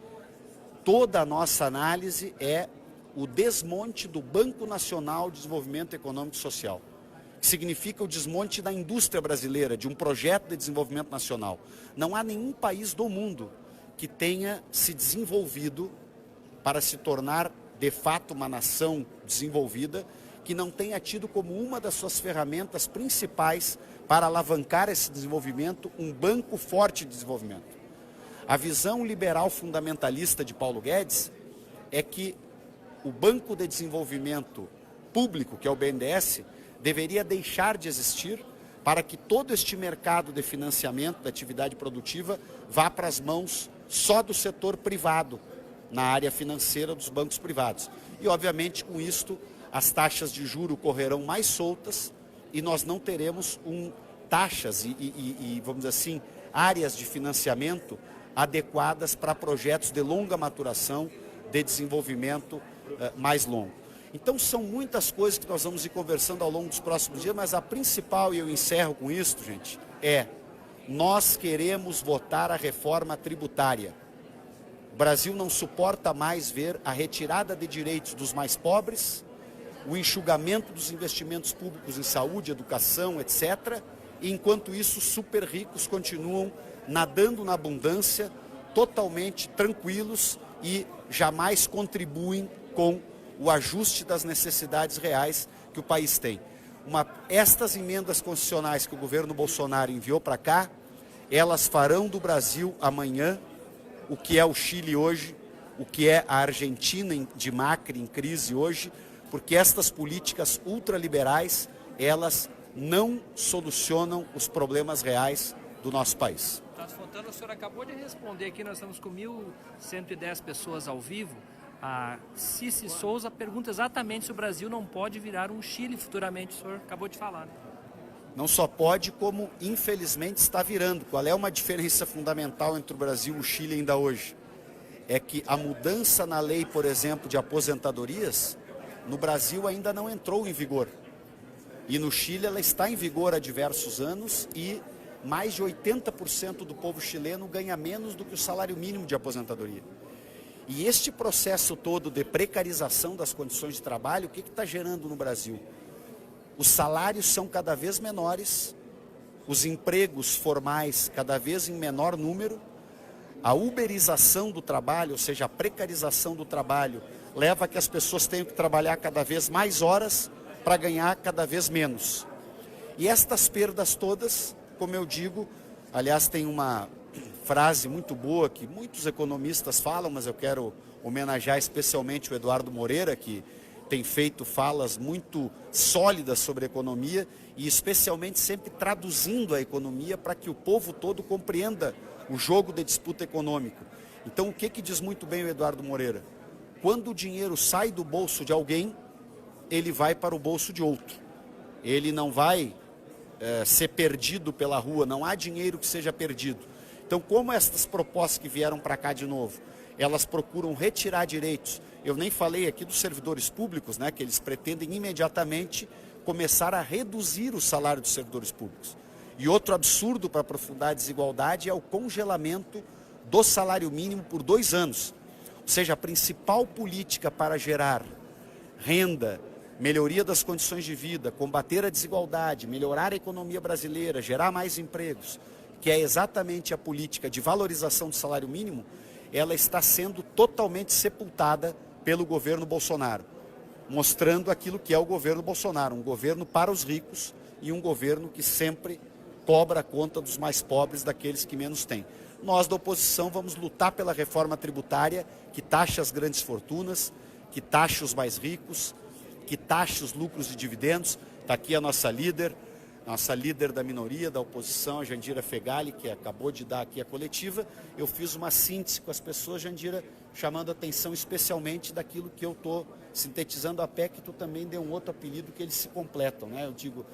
toda a nossa análise é o desmonte do Banco Nacional de Desenvolvimento Econômico e Social, que significa o desmonte da indústria brasileira, de um projeto de desenvolvimento nacional. Não há nenhum país do mundo que tenha se desenvolvido para se tornar, de fato, uma nação desenvolvida, que não tenha tido como uma das suas ferramentas principais para alavancar esse desenvolvimento um banco forte de desenvolvimento. A visão liberal fundamentalista de Paulo Guedes é que o Banco de Desenvolvimento Público, que é o BNDES, deveria deixar de existir para que todo este mercado de financiamento da atividade produtiva vá para as mãos só do setor privado, na área financeira dos bancos privados. E, obviamente, com isto, as taxas de juro correrão mais soltas e nós não teremos taxas e, vamos dizer assim, áreas de financiamento adequadas para projetos de longa maturação, de desenvolvimento mais longo. Então são muitas coisas que nós vamos ir conversando ao longo dos próximos dias, mas a principal, e eu encerro com isso, gente, é nós queremos votar a reforma tributária. O Brasil não suporta mais ver a retirada de direitos dos mais pobres, o enxugamento dos investimentos públicos em saúde, educação, etc. E enquanto isso, os super ricos continuam nadando na abundância, totalmente tranquilos e jamais contribuem com o ajuste das necessidades reais que o país tem. Estas emendas constitucionais que o governo Bolsonaro enviou para cá, elas farão do Brasil amanhã o que é o Chile hoje, o que é a Argentina de Macri em crise hoje, porque estas políticas ultraliberais, elas não solucionam os problemas reais do nosso país. Tasso Fontana, o senhor acabou de responder aqui, nós estamos com 1.110 pessoas ao vivo. A Cici Souza pergunta exatamente se o Brasil não pode virar um Chile futuramente, o senhor acabou de falar. Né? Não só pode, como infelizmente está virando. Qual é uma diferença fundamental entre o Brasil e o Chile ainda hoje? É que a mudança na lei, por exemplo, de aposentadorias, no Brasil ainda não entrou em vigor. E no Chile ela está em vigor há diversos anos e mais de 80% do povo chileno ganha menos do que o salário mínimo de aposentadoria. E este processo todo de precarização das condições de trabalho, o que está gerando no Brasil? Os salários são cada vez menores, os empregos formais cada vez em menor número, a uberização do trabalho, ou seja, a precarização do trabalho, leva a que as pessoas tenham que trabalhar cada vez mais horas para ganhar cada vez menos. E estas perdas todas, como eu digo, aliás tem uma frase muito boa que muitos economistas falam, mas eu quero homenagear especialmente o Eduardo Moreira, que tem feito falas muito sólidas sobre economia e especialmente sempre traduzindo a economia para que o povo todo compreenda o jogo de disputa econômico. Então, o que diz muito bem o Eduardo Moreira? Quando o dinheiro sai do bolso de alguém, ele vai para o bolso de outro. Ele não vai ser perdido pela rua, não há dinheiro que seja perdido. Então, como estas propostas que vieram para cá de novo, elas procuram retirar direitos. Eu nem falei aqui dos servidores públicos, né, que eles pretendem imediatamente começar a reduzir o salário dos servidores públicos. E outro absurdo para aprofundar a desigualdade é o congelamento do salário mínimo por 2 anos. Ou seja, a principal política para gerar renda, melhoria das condições de vida, combater a desigualdade, melhorar a economia brasileira, gerar mais empregos, que é exatamente a política de valorização do salário mínimo, ela está sendo totalmente sepultada pelo governo Bolsonaro, mostrando aquilo que é o governo Bolsonaro, um governo para os ricos e um governo que sempre cobra a conta dos mais pobres, daqueles que menos têm. Nós da oposição vamos lutar pela reforma tributária que taxa as grandes fortunas, que taxa os mais ricos, que taxa os lucros e dividendos. Está aqui a nossa líder da minoria, da oposição, a Jandira Fegali, que acabou de dar aqui a coletiva. Eu fiz uma síntese com as pessoas, Jandira, chamando a atenção especialmente daquilo que eu estou sintetizando a PEC, que tu também deu um outro apelido que eles se completam, né? Eu digo,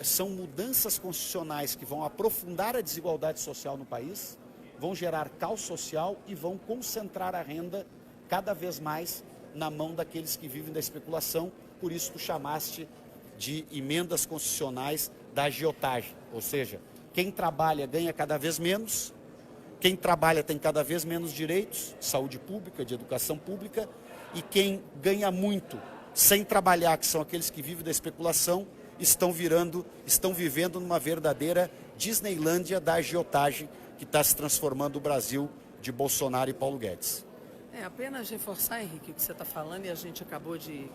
são mudanças constitucionais que vão aprofundar a desigualdade social no país, vão gerar caos social e vão concentrar a renda cada vez mais na mão daqueles que vivem da especulação. Por isso tu chamaste de emendas constitucionais da agiotagem, ou seja, quem trabalha ganha cada vez menos, quem trabalha tem cada vez menos direitos, de saúde pública, de educação pública, e quem ganha muito sem trabalhar, que são aqueles que vivem da especulação, estão vivendo numa verdadeira Disneylândia da agiotagem que está se transformando o Brasil de Bolsonaro e Paulo Guedes. Apenas reforçar, Henrique, o que você está falando, e a gente acabou de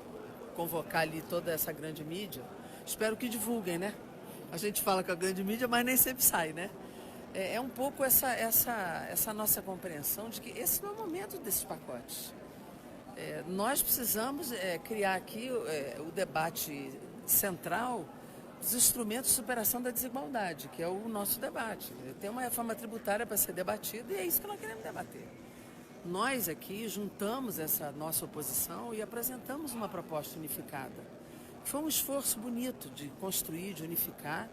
convocar ali toda essa grande mídia. Espero que divulguem, né? A gente fala com a grande mídia, mas nem sempre sai, né? É um pouco essa nossa compreensão de que esse não é o momento desses pacotes. Nós precisamos criar aqui o debate central dos instrumentos de superação da desigualdade, que é o nosso debate. Tem uma reforma tributária para ser debatida e é isso que nós queremos debater. Nós aqui juntamos essa nossa oposição e apresentamos uma proposta unificada. Foi um esforço bonito de construir, de unificar,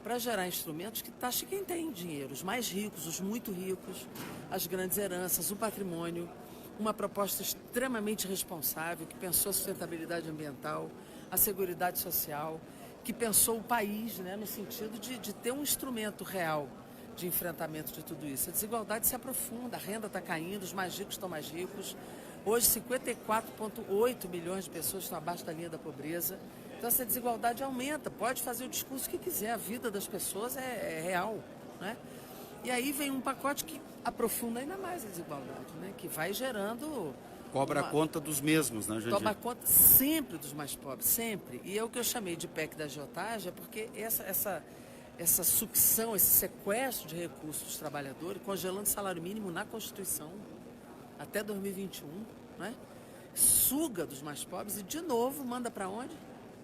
para gerar instrumentos que taxem quem tem dinheiro, os mais ricos, os muito ricos, as grandes heranças, o patrimônio. Uma proposta extremamente responsável, que pensou a sustentabilidade ambiental, a seguridade social, que pensou o país, né, no sentido de ter um instrumento real de enfrentamento de tudo isso. A desigualdade se aprofunda, a renda está caindo, os mais ricos estão mais ricos. Hoje, 54,8 milhões de pessoas estão abaixo da linha da pobreza. Então, essa desigualdade aumenta. Pode fazer o discurso que quiser, a vida das pessoas é real, né? E aí vem um pacote que aprofunda ainda mais a desigualdade, né? Que vai gerando... Cobra a conta dos mesmos, né, Jandir? Toma conta sempre dos mais pobres, sempre. E é o que eu chamei de PEC da agiotagem, é porque essa sucção, esse sequestro de recursos dos trabalhadores, congelando o salário mínimo na Constituição até 2021, né? Suga dos mais pobres e, de novo, manda para onde?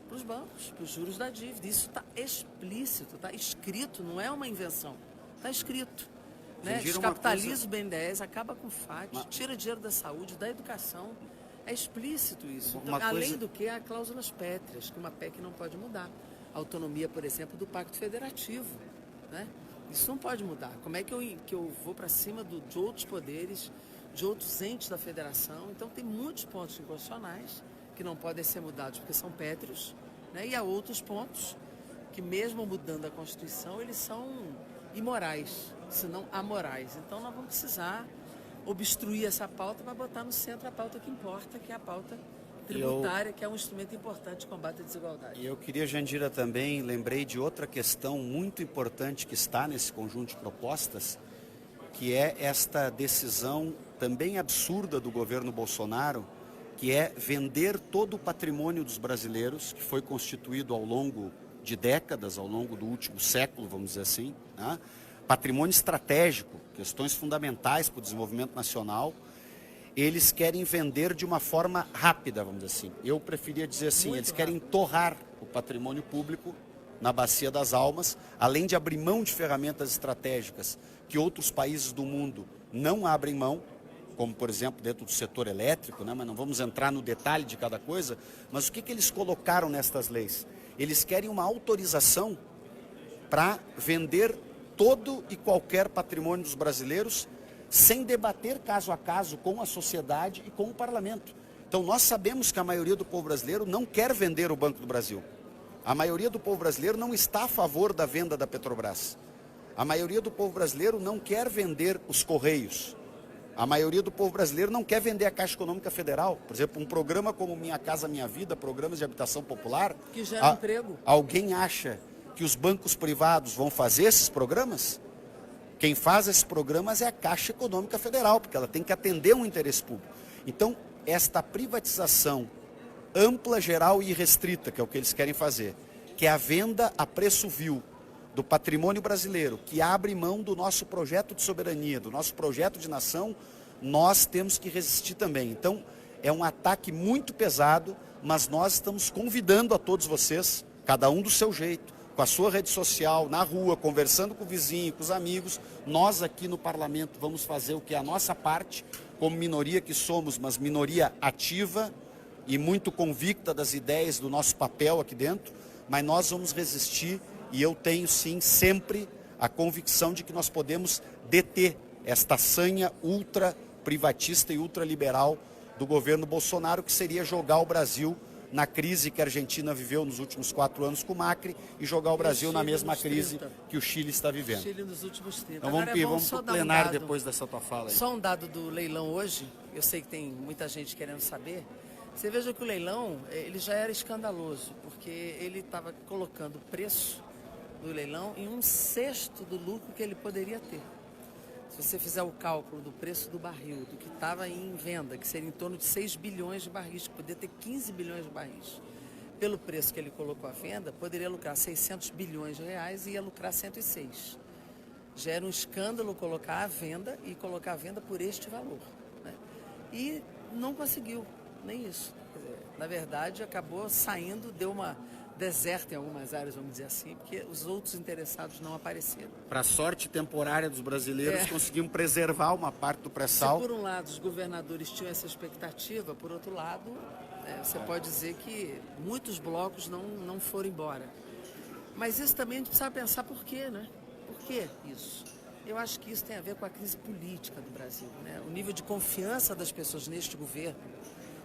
Para os bancos, para os juros da dívida. Isso está explícito, está escrito, não é uma invenção. Está escrito. Né? Descapitaliza o BNDES, acaba com o FAT, tira dinheiro da saúde, da educação. É explícito isso. Então, além do que, há cláusulas pétreas, que uma PEC não pode mudar. A autonomia, por exemplo, do Pacto Federativo. Né? Isso não pode mudar. Como é que eu vou para cima de outros poderes, de outros entes da federação? Então, tem muitos pontos inconstitucionais que não podem ser mudados porque são pétreos, né? E há outros pontos que, mesmo mudando a Constituição, eles são imorais, se não amorais. Então, nós vamos precisar obstruir essa pauta para botar no centro a pauta que importa, que é a pauta tributária, que é um instrumento importante de combate à desigualdade. E eu queria, Jandira, também lembrei de outra questão muito importante que está nesse conjunto de propostas, que é esta decisão também absurda do governo Bolsonaro, que é vender todo o patrimônio dos brasileiros, que foi constituído ao longo de décadas, ao longo do último século, vamos dizer assim, né, patrimônio estratégico, questões fundamentais para o desenvolvimento nacional, eles querem vender de uma forma rápida, vamos dizer assim. Eu preferia dizer assim, eles querem torrar o patrimônio público na Bacia das Almas, além de abrir mão de ferramentas estratégicas que outros países do mundo não abrem mão, como, por exemplo, dentro do setor elétrico, né? Mas não vamos entrar no detalhe de cada coisa, mas o que eles colocaram nestas leis? Eles querem uma autorização para vender todo e qualquer patrimônio dos brasileiros sem debater caso a caso com a sociedade e com o parlamento. Então, nós sabemos que a maioria do povo brasileiro não quer vender o Banco do Brasil. A maioria do povo brasileiro não está a favor da venda da Petrobras. A maioria do povo brasileiro não quer vender os Correios. A maioria do povo brasileiro não quer vender a Caixa Econômica Federal. Por exemplo, um programa como Minha Casa Minha Vida, programas de habitação popular... Que gera emprego. Alguém acha que os bancos privados vão fazer esses programas? Quem faz esses programas é a Caixa Econômica Federal, porque ela tem que atender um interesse público. Então, esta privatização ampla, geral e irrestrita, que é o que eles querem fazer, que é a venda a preço vil do patrimônio brasileiro, que abre mão do nosso projeto de soberania, do nosso projeto de nação, nós temos que resistir também. Então, é um ataque muito pesado, mas nós estamos convidando a todos vocês, cada um do seu jeito, com a sua rede social, na rua, conversando com o vizinho, com os amigos, nós aqui no parlamento vamos fazer o que é a nossa parte, como minoria que somos, mas minoria ativa e muito convicta das ideias do nosso papel aqui dentro, mas nós vamos resistir. E eu tenho, sim, sempre a convicção de que nós podemos deter esta sanha ultra privatista e ultraliberal do governo Bolsonaro, que seria jogar o Brasil na crise que a Argentina viveu nos últimos 4 anos com o Macri e jogar o Brasil na mesma crise que o Chile está vivendo. Chile nos últimos 30. Então vamos para o plenário depois dessa tua fala aí. Só um dado do leilão hoje, eu sei que tem muita gente querendo saber. Você veja que o leilão, ele já era escandaloso, porque ele estava colocando o preço do leilão em 1/6 do lucro que ele poderia ter. Se você fizer o cálculo do preço do barril, do que estava em venda, que seria em torno de 6 bilhões de barris, que poderia ter 15 bilhões de barris, pelo preço que ele colocou à venda, poderia lucrar 600 bilhões de reais e ia lucrar 106. Já era um escândalo colocar à venda e colocar à venda por este valor, né? E não conseguiu, nem isso. Quer dizer, na verdade, acabou saindo, deu uma deserta em algumas áreas, vamos dizer assim, porque os outros interessados não apareceram. Para a sorte temporária dos brasileiros, conseguimos preservar uma parte do pré-sal. Se por um lado os governadores tinham essa expectativa, por outro lado, você pode dizer que muitos blocos não foram embora. Mas isso também a gente precisa pensar por quê, né? Por que isso? Eu acho que isso tem a ver com a crise política do Brasil, né? O nível de confiança das pessoas neste governo,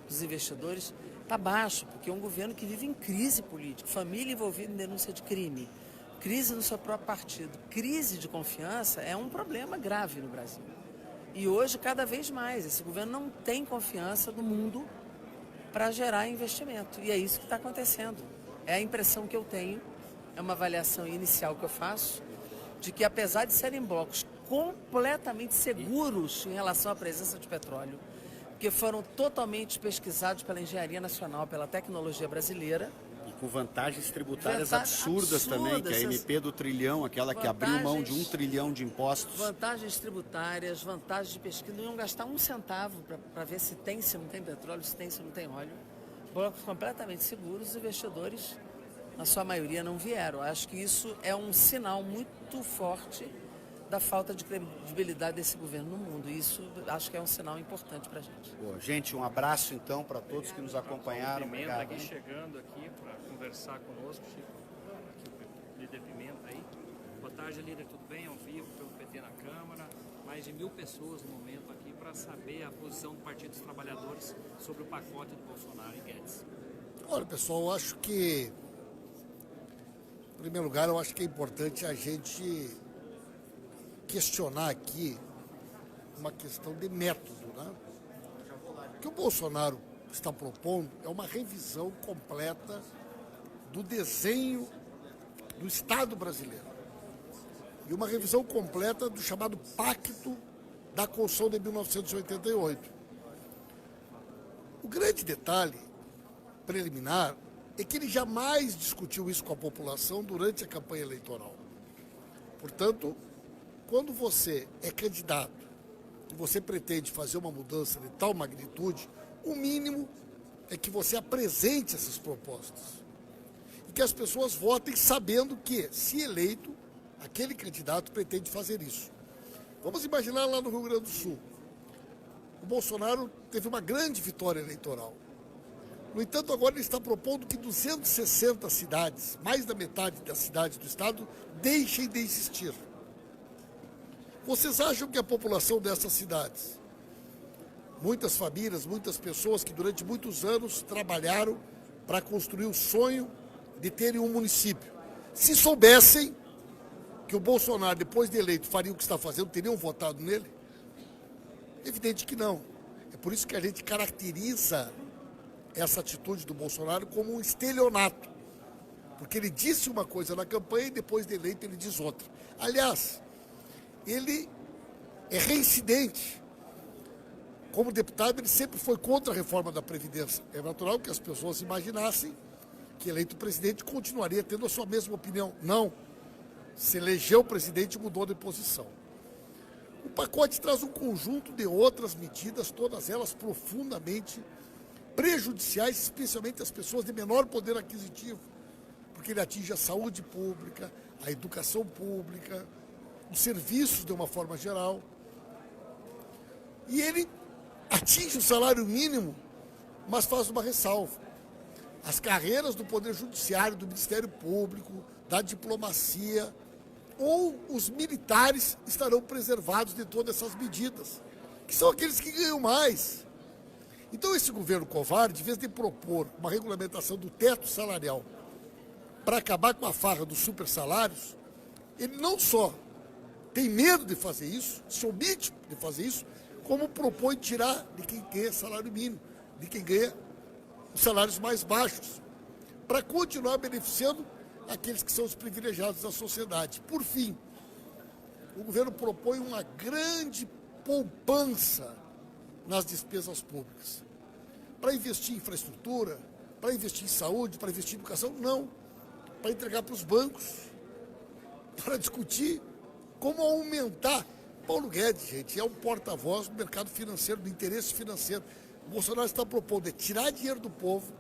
dos investidores, está baixo, porque é um governo que vive em crise política, família envolvida em denúncia de crime, crise no seu próprio partido. Crise de confiança é um problema grave no Brasil. E hoje, cada vez mais, esse governo não tem confiança do mundo para gerar investimento. E é isso que está acontecendo. É a impressão que eu tenho, é uma avaliação inicial que eu faço, de que apesar de serem blocos completamente seguros em relação à presença de petróleo, que foram totalmente pesquisados pela engenharia nacional, pela tecnologia brasileira. E com vantagens tributárias absurdas também, que é a MP do trilhão, aquela que abriu mão de 1 trilhão de impostos. Vantagens tributárias, vantagens de pesquisa, não iam gastar 1 centavo para ver se tem, se não tem petróleo, se tem, se não tem óleo. Blocos completamente seguros, os investidores, na sua maioria, não vieram. Acho que isso é um sinal muito forte da falta de credibilidade desse governo no mundo. E isso acho que é um sinal importante para a gente. Boa. Gente, um abraço então para todos que nos acompanharam. Obrigado. Aqui chegando aqui para conversar conosco, Chico. Aqui o líder Pimenta aí. Boa tarde, líder, tudo bem? Ao vivo pelo PT na Câmara. Mais de 1000 pessoas no momento aqui para saber a posição do Partido dos Trabalhadores sobre o pacote do Bolsonaro e Guedes. Olha, pessoal, eu acho que, em primeiro lugar, eu acho que é importante a gente questionar aqui uma questão de método, né? O que o Bolsonaro está propondo é uma revisão completa do desenho do Estado brasileiro e uma revisão completa do chamado Pacto da Constituição de 1988. O grande detalhe preliminar é que ele jamais discutiu isso com a população durante a campanha eleitoral. Portanto, quando você é candidato e você pretende fazer uma mudança de tal magnitude, o mínimo é que você apresente essas propostas. E que as pessoas votem sabendo que, se eleito, aquele candidato pretende fazer isso. Vamos imaginar lá no Rio Grande do Sul. O Bolsonaro teve uma grande vitória eleitoral. No entanto, agora ele está propondo que 260 cidades, mais da metade das cidades do estado, deixem de existir. Vocês acham que a população dessas cidades, muitas famílias, muitas pessoas que durante muitos anos trabalharam para construir o sonho de terem um município, se soubessem que o Bolsonaro, depois de eleito, faria o que está fazendo, teriam votado nele? Evidente que não. É por isso que a gente caracteriza essa atitude do Bolsonaro como um estelionato. Porque ele disse uma coisa na campanha e depois de eleito ele diz outra. Aliás, ele é reincidente. Como deputado, ele sempre foi contra a reforma da Previdência. É natural que as pessoas imaginassem que eleito presidente continuaria tendo a sua mesma opinião. Não. Se elegeu presidente e mudou de posição. O pacote traz um conjunto de outras medidas, todas elas profundamente prejudiciais, especialmente às pessoas de menor poder aquisitivo, porque ele atinge a saúde pública, a educação pública, os serviços de uma forma geral. E ele atinge o salário mínimo, mas faz uma ressalva. As carreiras do Poder Judiciário, do Ministério Público, da diplomacia ou os militares estarão preservados de todas essas medidas, que são aqueles que ganham mais. Então esse governo covarde, em vez de propor uma regulamentação do teto salarial para acabar com a farra dos super salários, ele não só tem medo de fazer isso, se omite de fazer isso, como propõe tirar de quem ganha salário mínimo, de quem ganha os salários mais baixos, para continuar beneficiando aqueles que são os privilegiados da sociedade. Por fim, o governo propõe uma grande poupança nas despesas públicas. Para investir em infraestrutura, para investir em saúde, para investir em educação, não. Para entregar para os bancos, para discutir como aumentar. Paulo Guedes, gente, é um porta-voz do mercado financeiro, do interesse financeiro. O Bolsonaro está propondo tirar dinheiro do povo,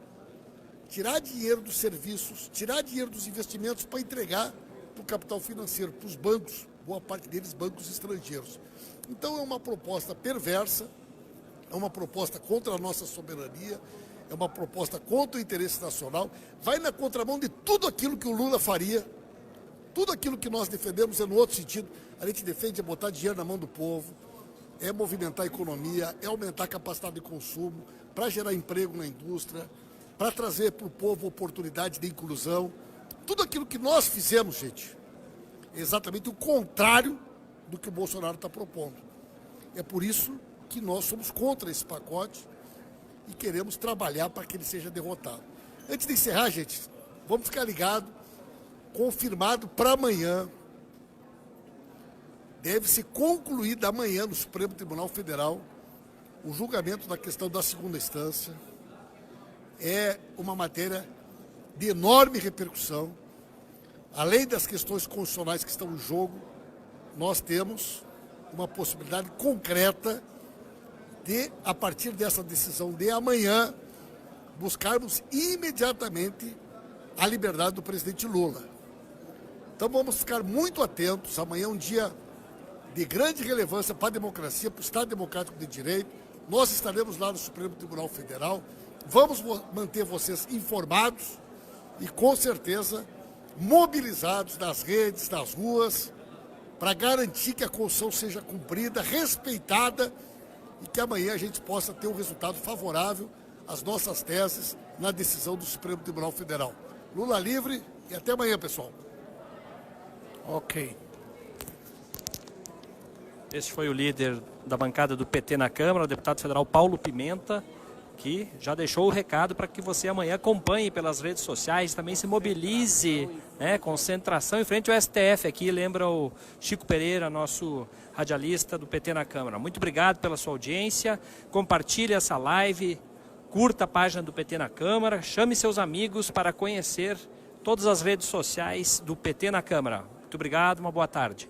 tirar dinheiro dos serviços, tirar dinheiro dos investimentos para entregar para o capital financeiro, para os bancos, boa parte deles bancos estrangeiros. Então é uma proposta perversa, é uma proposta contra a nossa soberania, é uma proposta contra o interesse nacional, vai na contramão de tudo aquilo que o Lula faria, tudo aquilo que nós defendemos é no outro sentido. A gente defende é botar dinheiro na mão do povo, é movimentar a economia, é aumentar a capacidade de consumo, para gerar emprego na indústria, para trazer para o povo oportunidade de inclusão. Tudo aquilo que nós fizemos, gente, é exatamente o contrário do que o Bolsonaro está propondo. É por isso que nós somos contra esse pacote e queremos trabalhar para que ele seja derrotado. Antes de encerrar, gente, vamos ficar ligados, confirmado para amanhã, deve ser concluído amanhã no Supremo Tribunal Federal o julgamento da questão da segunda instância. É uma matéria de enorme repercussão. Além das questões constitucionais que estão em jogo, nós temos uma possibilidade concreta de, a partir dessa decisão de amanhã, buscarmos imediatamente a liberdade do presidente Lula. Então vamos ficar muito atentos. Amanhã é um dia de grande relevância para a democracia, para o Estado Democrático de Direito. Nós estaremos lá no Supremo Tribunal Federal. Vamos manter vocês informados e, com certeza, mobilizados nas redes, nas ruas, para garantir que a Constituição seja cumprida, respeitada e que amanhã a gente possa ter um resultado favorável às nossas teses na decisão do Supremo Tribunal Federal. Lula livre e até amanhã, pessoal. Ok. Esse foi o líder da bancada do PT na Câmara, o deputado federal Paulo Pimenta, que já deixou o recado para que você amanhã acompanhe pelas redes sociais, também se mobilize, né, concentração em frente ao STF aqui, lembra o Chico Pereira, nosso radialista do PT na Câmara. Muito obrigado pela sua audiência, compartilhe essa live, curta a página do PT na Câmara, chame seus amigos para conhecer todas as redes sociais do PT na Câmara. Muito obrigado, uma boa tarde.